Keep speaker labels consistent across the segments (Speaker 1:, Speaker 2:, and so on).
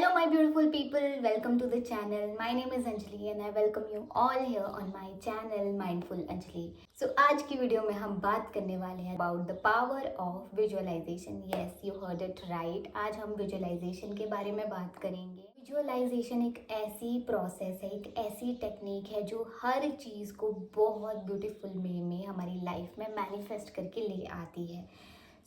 Speaker 1: Hello, my beautiful people. Welcome to the channel. My name is Anjali and I welcome you all here on my channel Mindful Anjali. So आज की video में हम बात करने वाले हैं about the power of visualization. Yes, you heard it right. आज हम visualization के बारे में बात करेंगे. विजुअलाइजेशन एक ऐसी प्रोसेस है, एक ऐसी टेक्निक है जो हर चीज़ को बहुत ब्यूटीफुल वे में हमारी लाइफ में मैनिफेस्ट करके ले आती है.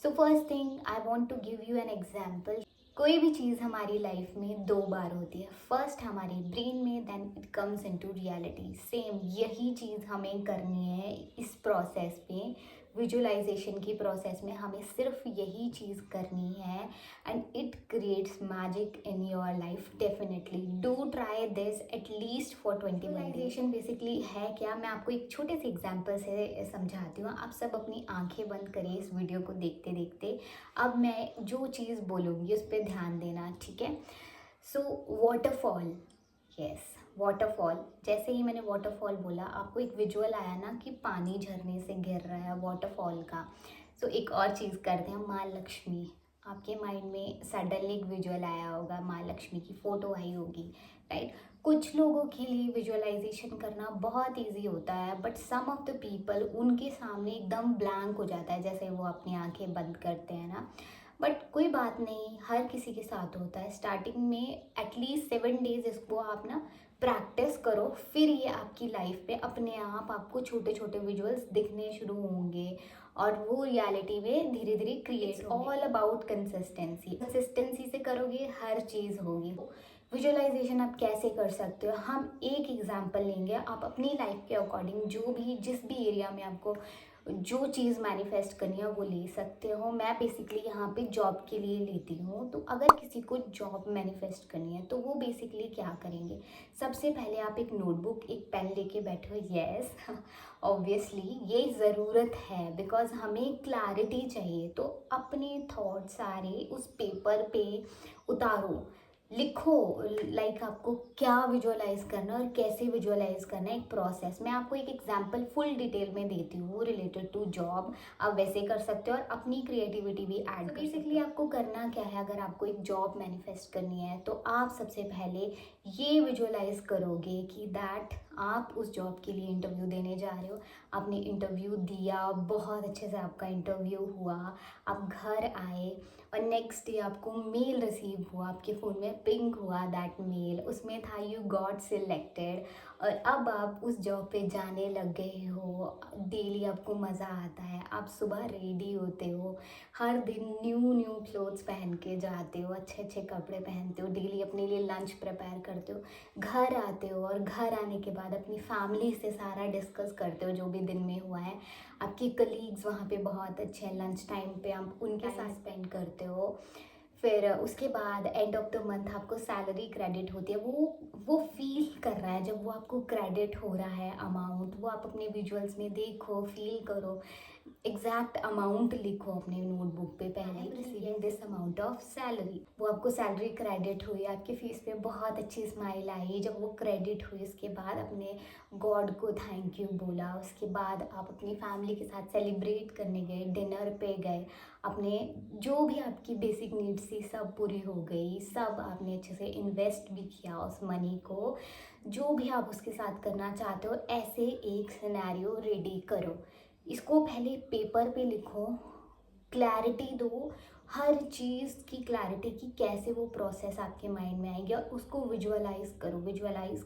Speaker 1: So first thing I want to give you an example. कोई भी चीज़ हमारी लाइफ में दो बार होती है. फर्स्ट हमारे ब्रेन में, then it comes into reality. Same यही चीज़ हमें करनी है इस प्रोसेस में. विजुअलाइजेशन की प्रोसेस में हमें सिर्फ यही चीज़ करनी है and it creates magic in your life. Definitely do try this at least for 21 days. Visualization basically है क्या, मैं आपको एक छोटे से एग्जांपल से समझाती हूँ. आप सब अपनी आंखें बंद करिए इस वीडियो को देखते देखते. अब मैं जो चीज़ बोलूँगी उस पर ध्यान देना, ठीक है. सो वाटरफॉल, यस वाटरफॉल. जैसे ही मैंने वाटरफॉल बोला आपको एक विजुअल आया ना कि पानी झरने से गिर रहा है वाटरफॉल का. सो एक और चीज़ करते हैं, माँ लक्ष्मी. आपके माइंड में सडनली एक विजुअल आया होगा, माँ लक्ष्मी की फ़ोटो आई होगी, राइट. कुछ लोगों के लिए विजुअलाइजेशन करना बहुत इजी होता है, but some of the people उनके सामने एकदम ब्लैंक हो जाता है जैसे वो अपनी आंखें बंद करते हैं ना. बट कोई बात नहीं, हर किसी के साथ होता है. स्टार्टिंग में एटलीस्ट 7 days इसको आप ना प्रैक्टिस करो, फिर ये आपकी लाइफ में अपने आप आपको छोटे छोटे विजुअल्स दिखने शुरू होंगे और वो रियलिटी में धीरे धीरे create. All about consistency. Consistency से करोगे हर चीज़ होगी. विजुअलाइजेशन आप कैसे कर सकते हो, हम एक एग्जांपल लेंगे. आप अपनी लाइफ के अकॉर्डिंग जो भी जिस भी एरिया में आपको जो चीज़ मैनिफेस्ट करनी है वो ले सकते हो. मैं बेसिकली यहाँ पे जॉब के लिए लेती हूँ. तो अगर किसी को जॉब मैनिफेस्ट करनी है तो वो बेसिकली क्या करेंगे, सबसे पहले आप एक नोटबुक एक पेन लेके बैठो. यस ऑब्वियसली ये ज़रूरत है बिकॉज हमें क्लैरिटी चाहिए. तो अपने थॉट सारे उस पेपर पे उतारो, लिखो. लाइक आपको क्या विजुअलाइज करना है और कैसे विजुअलाइज करना है, एक प्रोसेस. मैं आपको एक एग्जांपल फुल डिटेल में देती हूँ रिलेटेड टू जॉब. आप वैसे कर सकते हो और अपनी क्रिएटिविटी भी ऐड कर सकते हो. आपको करना क्या है, अगर आपको एक जॉब मैनिफेस्ट करनी है तो आप सबसे पहले ये विजुअलाइज करोगे कि दैट आप उस जॉब के लिए इंटरव्यू देने जा रहे हो. आपने इंटरव्यू दिया, बहुत अच्छे से आपका इंटरव्यू हुआ, आप घर आए और नेक्स्ट डे आपको मेल रिसीव हुआ, आपके फ़ोन में पिंग हुआ दैट मेल, उसमें था यू गॉट सिलेक्टेड. और अब आप उस जॉब पे जाने लग गए हो. डेली आपको मज़ा आता है, आप सुबह रेडी होते हो, हर दिन न्यू न्यू क्लोथ्स पहन के जाते हो, अच्छे अच्छे कपड़े पहनते हो, डेली अपने लिए लंच प्रिपेयर करते हो, घर आते हो और घर आने के बाद अपनी फैमिली से सारा डिस्कस करते हो जो भी दिन में हुआ है. आपके कलीग्स वहाँ पे बहुत अच्छे हैं, लंच टाइम पे आप उनके साथ स्पेंड करते हो. फिर उसके बाद एंड ऑफ द मंथ आपको सैलरी क्रेडिट होती है. वो फील कर रहा है जब वो आपको क्रेडिट हो रहा है अमाउंट, वो आप अपने विजुअल्स में देखो, फील करो. एग्जैक्ट अमाउंट लिखो अपने नोटबुक पे पहले, receiving this amount of salary. वो आपको सैलरी क्रेडिट हुई, आपके फेस पे बहुत अच्छी स्माइल आई जब वो क्रेडिट हुई. उसके बाद अपने गॉड को थैंक यू बोला. उसके बाद आप अपनी फैमिली के साथ सेलिब्रेट करने गए, डिनर पे गए, अपने जो भी आपकी बेसिक नीड्स थी सब पूरी हो गई, सब आपने अच्छे से इन्वेस्ट भी किया उस मनी को. जो भी आप उसके साथ करना चाहते हो ऐसे एक सिनेरियो रेडी करो. इसको पहले पेपर पे लिखो, क्लैरिटी दो, हर चीज़ की क्लैरिटी की कैसे वो प्रोसेस आपके माइंड में आएगी और उसको विजुअलाइज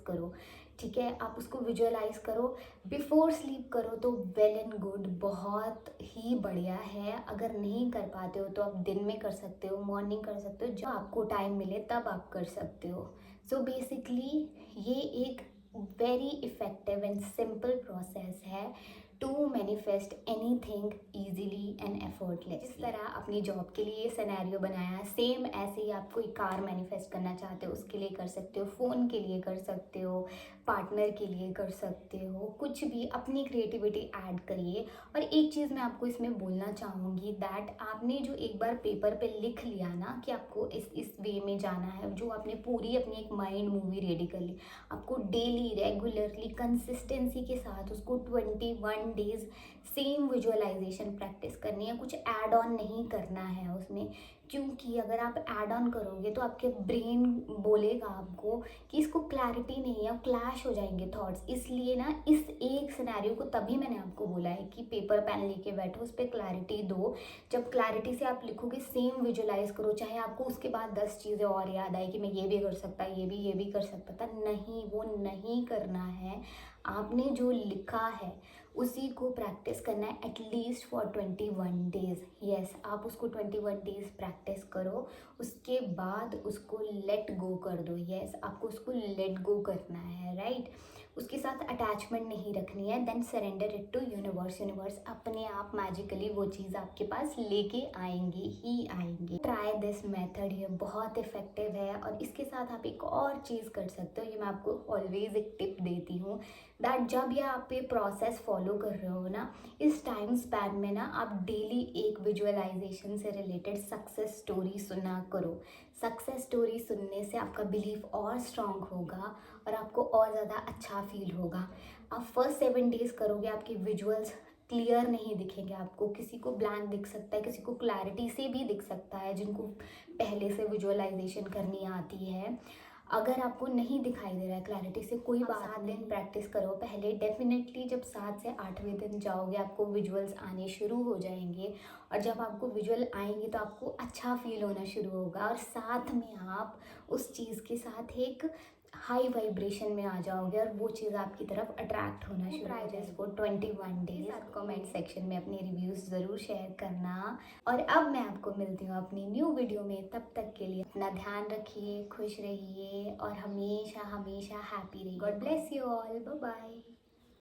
Speaker 1: करो. ठीक है, आप उसको विजुअलाइज करो, बिफोर स्लीप करो तो वेल एंड गुड, बहुत ही बढ़िया है. अगर नहीं कर पाते हो तो आप दिन में कर सकते हो, मॉर्निंग कर सकते हो, जब आपको टाइम मिले तब आप कर सकते हो. सो बेसिकली ये एक very effective and simple process है to manifest anything easily and effortless. इस तरह अपनी जॉब के लिए सिनेरियो बनाया, सेम ऐसे ही आप कोई कार मैनिफेस्ट करना चाहते हो उसके लिए कर सकते हो, फ़ोन के लिए कर सकते हो, पार्टनर के लिए कर सकते हो, कुछ भी अपनी क्रिएटिविटी ऐड करिए. और एक चीज़ मैं आपको इसमें बोलना चाहूँगी दैट आपने जो एक बार पेपर पे लिख लिया ना कि आपको इस वे में जाना है, जो आपने पूरी अपनी एक माइंड मूवी रेडी कर ली, आपको डेली रेगुलरली कंसिस्टेंसी के साथ उसको 21 डेज सेम विजुअलाइजेशन प्रैक्टिस करनी है, कुछ ऐड ऑन नहीं करना है उसमें। क्योंकि अगर आप ऐड ऑन करोगे तो आपके ब्रेन बोलेगा आपको कि इसको क्लैरिटी नहीं है, क्लैश हो जाएंगे थॉट्स। इसलिए ना इस एक सिनेरियो को तभी मैंने आपको बोला है कि पेपर पेन लेके बैठो, उस पर क्लैरिटी दो। जब क्लैरिटी से आप लिखोगे, सेम विजुअलाइज करो, चाहे आपको उसके बाद 10 चीज़ें और याद आए कि मैं ये भी कर सकता, ये भी कर सकता था, नहीं, वो नहीं करना है। आपने जो लिखा है उसी को प्रैक्टिस करना है एटलीस्ट फॉर 21 डेज। यस, आप उसको 21 डेज प्रैक्टिस करो, उसके बाद उसको लेट गो कर दो। यस, आपको उसको लेट गो करना है, राइट। उसके साथ अटैचमेंट नहीं रखनी है। Then surrender it to universe. Universe अपने आप मैजिकली वो चीज़ आपके पास लेके आएंगी ही आएंगी। ट्राई दिस मेथड, ये बहुत इफेक्टिव है। और इसके साथ आप एक और चीज़ कर सकते हो, ये मैं आपको ऑलवेज एक टिप देती हूँ, दैट जब ये आप ये प्रोसेस फॉलो कर रहे हो ना, इस टाइम स्पैन में ना आप डेली एक विजुअलाइजेशन से रिलेटेड सक्सेस स्टोरी सुना करो। सक्सेस स्टोरी सुनने से आपका बिलीफ और स्ट्रांग होगा और आपको और ज़्यादा अच्छा फील होगा। आप फर्स्ट 7 डेज करोगे, आपके विजुअल्स क्लियर नहीं दिखेंगे आपको, किसी को ब्लैंक दिख सकता है, किसी को क्लैरिटी से भी दिख सकता है, जिनको पहले से विजुअलाइजेशन करनी आती है। अगर आपको नहीं दिखाई दे रहा है क्लैरिटी से, कोई बात नहीं, 7 दिन प्रैक्टिस करो पहले। डेफिनेटली जब 7 से 8वें दिन जाओगे आपको विजुअल्स आने शुरू हो जाएंगे, और जब आपको विजुअल आएंगे तो आपको अच्छा फील होना शुरू होगा, और साथ में आप उस चीज़ के साथ एक हाई वाइब्रेशन में आ जाओगे और वो चीज़ आपकी तरफ अट्रैक्ट होना शुरू हो जाएगी। फॉर 21 डेज आप कमेंट सेक्शन में अपने रिव्यूज़ ज़रूर शेयर करना। और अब मैं आपको मिलती हूँ अपनी न्यू वीडियो में, तब तक के लिए अपना ध्यान रखिए, खुश रहिए और हमेशा हमेशा हैप्पी रहिए। God bless you all, bye bye.